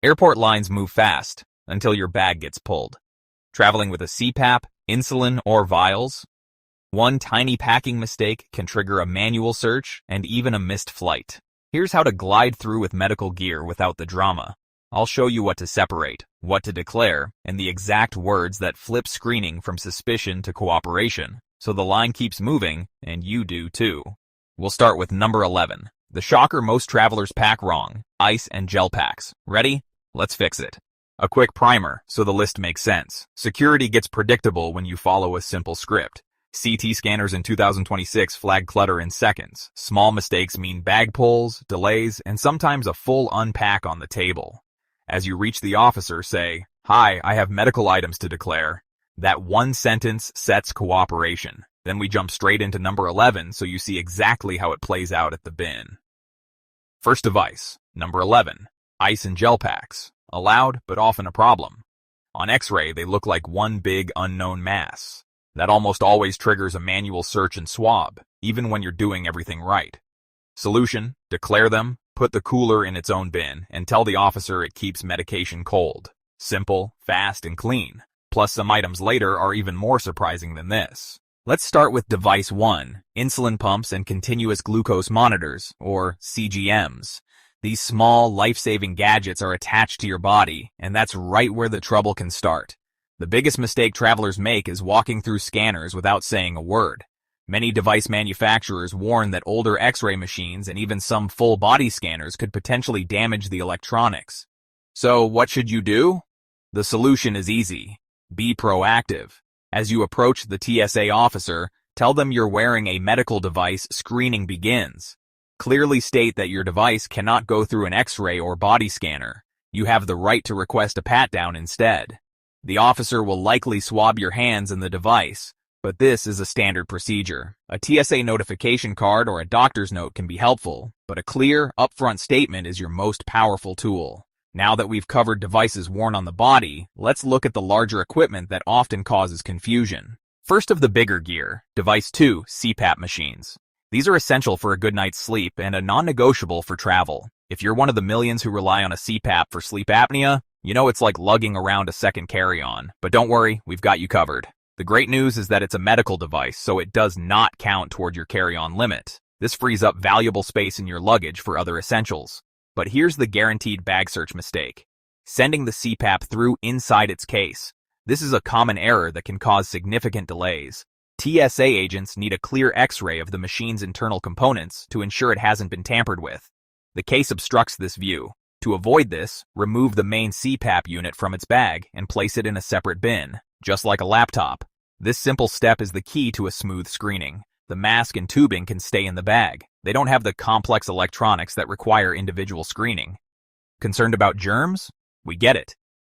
Airport lines move fast until your bag gets pulled. Traveling with a CPAP, insulin, or vials? One tiny packing mistake can trigger a manual search and even a missed flight. Here's how to glide through with medical gear without the drama. I'll show you what to separate, what to declare, and the exact words that flip screening from suspicion to cooperation, so the line keeps moving, and you do too. We'll start with number 11. The shocker most travelers pack wrong: ice and gel packs. Ready? Let's fix it. A quick primer, so the list makes sense. Security gets predictable when you follow a simple script. CT scanners in 2026 flag clutter in seconds. Small mistakes mean bag pulls, delays, and sometimes a full unpack on the table. As you reach the officer, say, "Hi, I have medical items to declare." That one sentence sets cooperation. Then we jump straight into number 11 so you see exactly how it plays out at the bin. First device, number 11, ice and gel packs. Allowed, but often a problem. On X-ray, they look like one big unknown mass. That almost always triggers a manual search and swab, even when you're doing everything right. Solution: declare them, put the cooler in its own bin, and tell the officer it keeps medication cold. Simple, fast, and clean. Plus, some items later are even more surprising than this. Let's start with device 1, insulin pumps and continuous glucose monitors, or CGMs. These small, life-saving gadgets are attached to your body, and that's right where the trouble can start. The biggest mistake travelers make is walking through scanners without saying a word. Many device manufacturers warn that older X-ray machines and even some full-body scanners could potentially damage the electronics. So what should you do? The solution is easy. Be proactive. As you approach the TSA officer, tell them you're wearing a medical device. Screening begins. Clearly state that your device cannot go through an X-ray or body scanner. You have the right to request a pat-down instead. The officer will likely swab your hands and the device, but this is a standard procedure. A TSA notification card or a doctor's note can be helpful, but a clear, upfront statement is your most powerful tool. Now that we've covered devices worn on the body, let's look at the larger equipment that often causes confusion. First of the bigger gear, device 2, CPAP machines. These are essential for a good night's sleep and a non-negotiable for travel. If you're one of the millions who rely on a CPAP for sleep apnea, you know it's like lugging around a second carry-on. But don't worry, we've got you covered. The great news is that it's a medical device, so it does not count toward your carry-on limit. This frees up valuable space in your luggage for other essentials. But here's the guaranteed bag search mistake: sending the CPAP through inside its case. This is a common error that can cause significant delays. TSA agents need a clear X-ray of the machine's internal components to ensure it hasn't been tampered with. The case obstructs this view. To avoid this, remove the main CPAP unit from its bag and place it in a separate bin, just like a laptop. This simple step is the key to a smooth screening. The mask and tubing can stay in the bag. They don't have the complex electronics that require individual screening. Concerned about germs? We get it.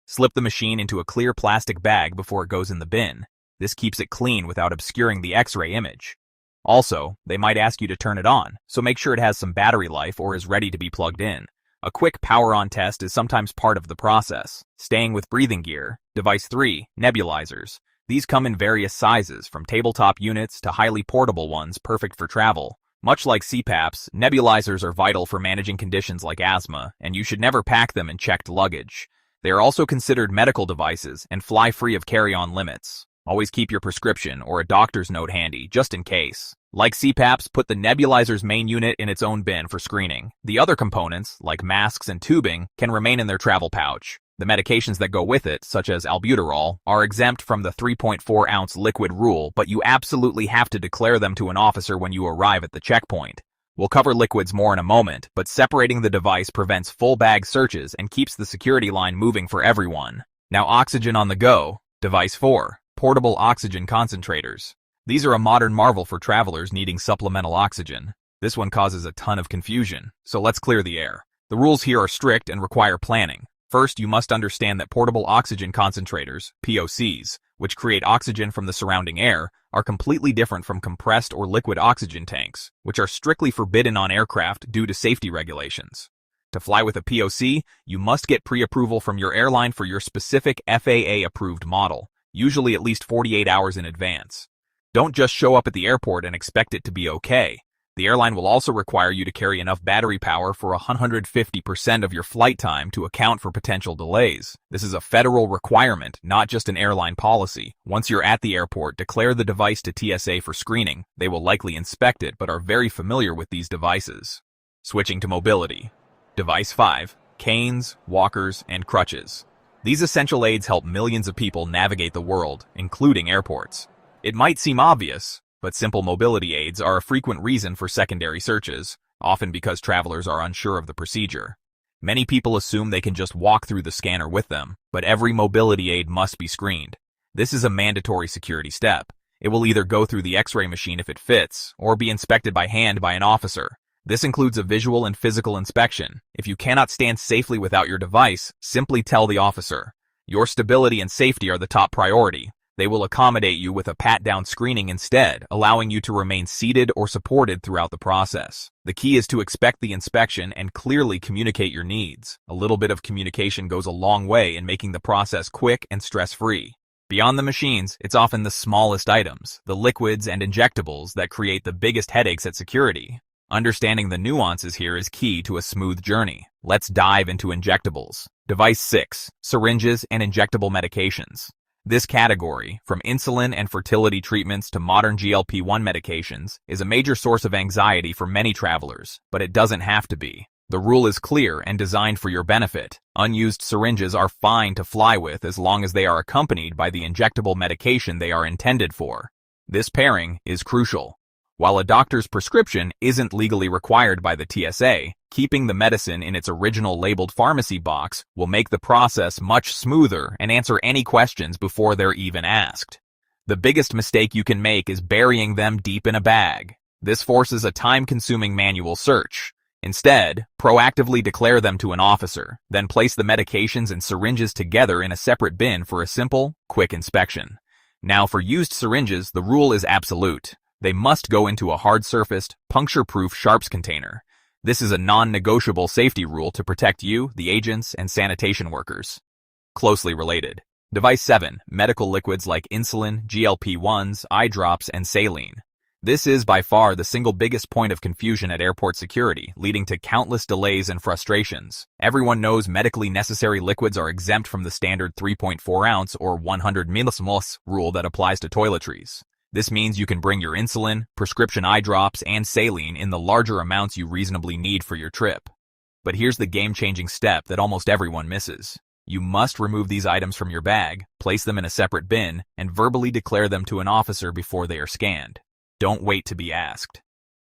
Slip the machine into a clear plastic bag before it goes in the bin. This keeps it clean without obscuring the X-ray image. Also, they might ask you to turn it on, so make sure it has some battery life or is ready to be plugged in. A quick power-on test is sometimes part of the process. Staying with breathing gear, device 3, nebulizers. These come in various sizes, from tabletop units to highly portable ones perfect for travel. Much like CPAPs, nebulizers are vital for managing conditions like asthma, and you should never pack them in checked luggage. They are also considered medical devices and fly free of carry-on limits. Always keep your prescription or a doctor's note handy, just in case. Like CPAPs, put the nebulizer's main unit in its own bin for screening. The other components, like masks and tubing, can remain in their travel pouch. The medications that go with it, such as albuterol, are exempt from the 3.4-ounce liquid rule, but you absolutely have to declare them to an officer when you arrive at the checkpoint. We'll cover liquids more in a moment, but separating the device prevents full bag searches and keeps the security line moving for everyone. Now, oxygen on the go. Device 4. Portable oxygen concentrators. These are a modern marvel for travelers needing supplemental oxygen. This one causes a ton of confusion, so let's clear the air. The rules here are strict and require planning. First, you must understand that portable oxygen concentrators, POCs, which create oxygen from the surrounding air, are completely different from compressed or liquid oxygen tanks, which are strictly forbidden on aircraft due to safety regulations. To fly with a POC, you must get pre-approval from your airline for your specific FAA-approved model, usually at least 48 hours in advance. Don't just show up at the airport and expect it to be okay. The airline will also require you to carry enough battery power for 150% of your flight time to account for potential delays. This is a federal requirement, not just an airline policy. Once you're at the airport, declare the device to TSA for screening. They will likely inspect it, but are very familiar with these devices. Switching to mobility. Device 5. Canes, walkers, and crutches. These essential aids help millions of people navigate the world, including airports. It might seem obvious, but simple mobility aids are a frequent reason for secondary searches, often because travelers are unsure of the procedure. Many people assume they can just walk through the scanner with them, but every mobility aid must be screened. This is a mandatory security step. It will either go through the X-ray machine if it fits, or be inspected by hand by an officer. This includes a visual and physical inspection. If you cannot stand safely without your device, simply tell the officer. Your stability and safety are the top priority. They will accommodate you with a pat-down screening instead, allowing you to remain seated or supported throughout the process. The key is to expect the inspection and clearly communicate your needs. A little bit of communication goes a long way in making the process quick and stress-free. Beyond the machines, it's often the smallest items, the liquids and injectables, that create the biggest headaches at security. Understanding the nuances here is key to a smooth journey. Let's dive into injectables. Device 6. Syringes and injectable medications. This category, from insulin and fertility treatments to modern GLP-1 medications, is a major source of anxiety for many travelers, but it doesn't have to be. The rule is clear and designed for your benefit. Unused syringes are fine to fly with as long as they are accompanied by the injectable medication they are intended for. This pairing is crucial. While a doctor's prescription isn't legally required by the TSA, keeping the medicine in its original labeled pharmacy box will make the process much smoother and answer any questions before they're even asked. The biggest mistake you can make is burying them deep in a bag. This forces a time-consuming manual search. Instead, proactively declare them to an officer, then place the medications and syringes together in a separate bin for a simple, quick inspection. Now for used syringes, the rule is absolute. They must go into a hard-surfaced, puncture-proof sharps container. This is a non-negotiable safety rule to protect you, the agents, and sanitation workers. Closely related. Device 7. Medical liquids like insulin, GLP-1s, eye drops, and saline. This is by far the single biggest point of confusion at airport security, leading to countless delays and frustrations. Everyone knows medically necessary liquids are exempt from the standard 3.4-ounce or 100 ml rule that applies to toiletries. This means you can bring your insulin, prescription eye drops, and saline in the larger amounts you reasonably need for your trip. But here's the game-changing step that almost everyone misses. You must remove these items from your bag, place them in a separate bin, and verbally declare them to an officer before they are scanned. Don't wait to be asked.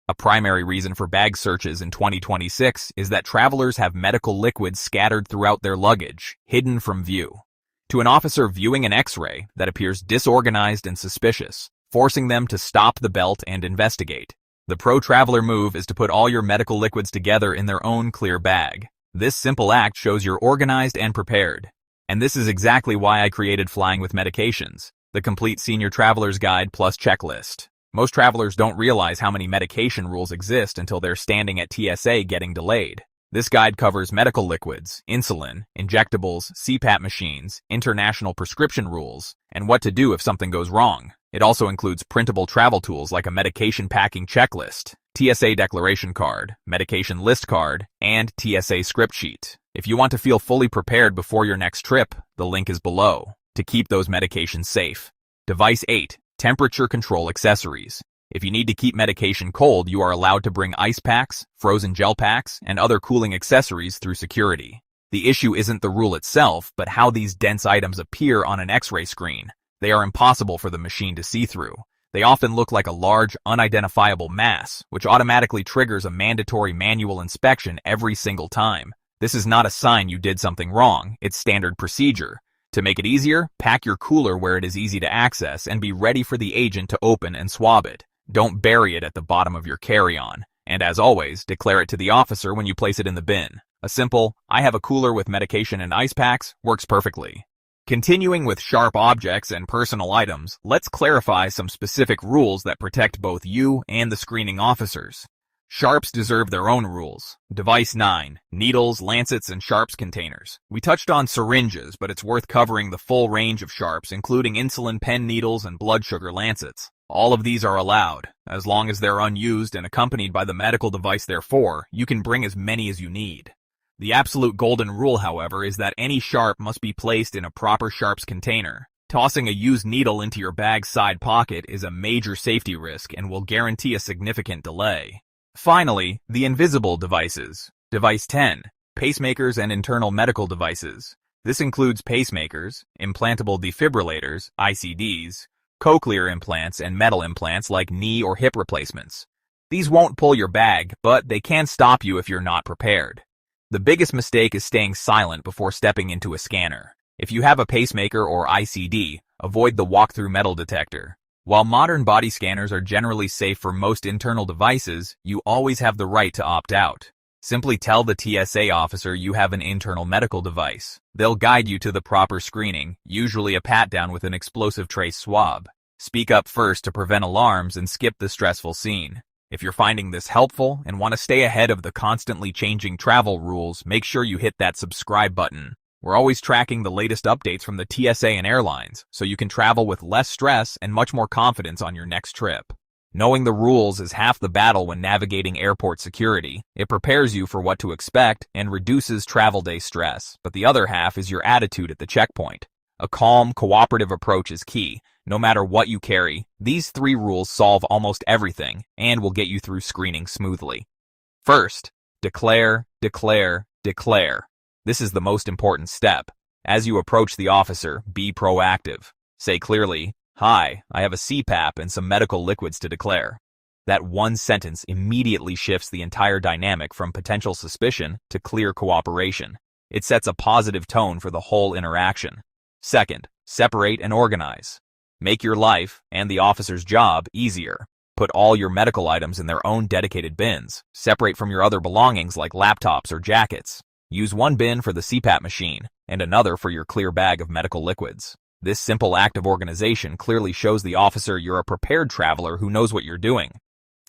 A primary reason for bag searches in 2026 is that travelers have medical liquids scattered throughout their luggage, hidden from view. To an officer viewing an X-ray, that appears disorganized and suspicious, forcing them to stop the belt and investigate. The pro-traveler move is to put all your medical liquids together in their own clear bag. This simple act shows you're organized and prepared. And this is exactly why I created Flying with Medications, the complete senior traveler's guide plus checklist. Most travelers don't realize how many medication rules exist until they're standing at TSA getting delayed. This guide covers medical liquids, insulin, injectables, CPAP machines, international prescription rules, and what to do if something goes wrong. It also includes printable travel tools like a medication packing checklist, TSA declaration card, medication list card, and TSA script sheet. If you want to feel fully prepared before your next trip, the link is below to keep those medications safe. Device 8. Temperature control accessories. If you need to keep medication cold, you are allowed to bring ice packs, frozen gel packs, and other cooling accessories through security. The issue isn't the rule itself, but how these dense items appear on an X-ray screen. They are impossible for the machine to see through. They often look like a large, unidentifiable mass, which automatically triggers a mandatory manual inspection every single time. This is not a sign you did something wrong, it's standard procedure. To make it easier, pack your cooler where it is easy to access and be ready for the agent to open and swab it. Don't bury it at the bottom of your carry-on. And as always, declare it to the officer when you place it in the bin. A simple, "I have a cooler with medication and ice packs," works perfectly. Continuing with sharp objects and personal items, let's clarify some specific rules that protect both you and the screening officers. Sharps deserve their own rules. Device 9. Needles, lancets, and sharps containers. We touched on syringes, but it's worth covering the full range of sharps, including insulin pen needles and blood sugar lancets. All of these are allowed, as long as they're unused and accompanied by the medical device. Therefore, you can bring as many as you need. The absolute golden rule, however, is that any sharp must be placed in a proper sharps container. Tossing a used needle into your bag's side pocket is a major safety risk and will guarantee a significant delay. Finally, the invisible devices. Device 10. Pacemakers and internal medical devices. This includes pacemakers, implantable defibrillators, ICDs, cochlear implants, and metal implants like knee or hip replacements. These won't pull your bag, but they can stop you if you're not prepared. The biggest mistake is staying silent before stepping into a scanner. If you have a pacemaker or ICD, avoid the walk-through metal detector. While modern body scanners are generally safe for most internal devices, you always have the right to opt out. Simply tell the TSA officer you have an internal medical device. They'll guide you to the proper screening, usually a pat-down with an explosive trace swab. Speak up first to prevent alarms and skip the stressful scene. If you're finding this helpful and want to stay ahead of the constantly changing travel rules, make sure you hit that subscribe button. We're always tracking the latest updates from the TSA and airlines, so you can travel with less stress and much more confidence on your next trip. Knowing the rules is half the battle when navigating airport security. It prepares you for what to expect and reduces travel day stress, but the other half is your attitude at the checkpoint. A calm, cooperative approach is key. No matter what you carry, these 3 rules solve almost everything and will get you through screening smoothly. First, declare, declare, declare. This is the most important step. As you approach the officer, be proactive. Say clearly, "Hi, I have a CPAP and some medical liquids to declare." That one sentence immediately shifts the entire dynamic from potential suspicion to clear cooperation. It sets a positive tone for the whole interaction. Second, separate and organize. Make your life, and the officer's job, easier. Put all your medical items in their own dedicated bins. Separate from your other belongings like laptops or jackets. Use one bin for the CPAP machine, and another for your clear bag of medical liquids. This simple act of organization clearly shows the officer you're a prepared traveler who knows what you're doing.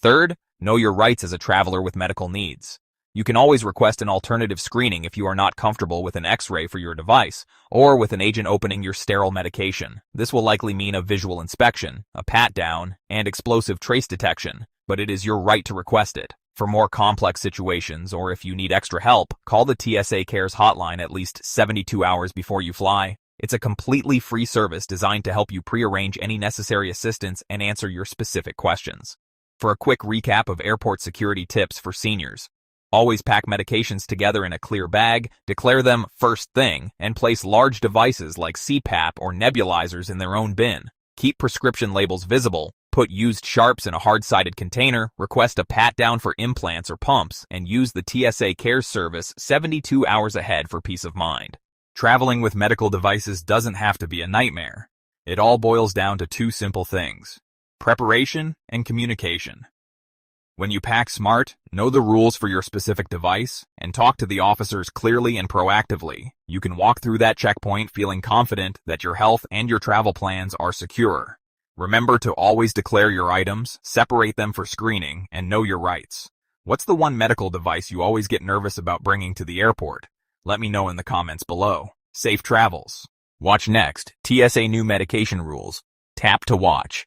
Third, know your rights as a traveler with medical needs. You can always request an alternative screening if you are not comfortable with an X-ray for your device, or with an agent opening your sterile medication. This will likely mean a visual inspection, a pat-down, and explosive trace detection, but it is your right to request it. For more complex situations, or if you need extra help, call the TSA Cares hotline at least 72 hours before you fly. It's a completely free service designed to help you pre-arrange any necessary assistance and answer your specific questions. For a quick recap of airport security tips for seniors: always pack medications together in a clear bag, declare them first thing, and place large devices like CPAP or nebulizers in their own bin. Keep prescription labels visible. Put used sharps in a hard-sided container, request a pat-down for implants or pumps, and use the TSA Cares service 72 hours ahead for peace of mind. Traveling with medical devices doesn't have to be a nightmare. It all boils down to 2 simple things: preparation and communication. When you pack smart, know the rules for your specific device, and talk to the officers clearly and proactively. You can walk through that checkpoint feeling confident that your health and your travel plans are secure. Remember to always declare your items, separate them for screening, and know your rights. What's the one medical device you always get nervous about bringing to the airport? Let me know in the comments below. Safe travels. Watch next, TSA New Medication Rules. Tap to watch.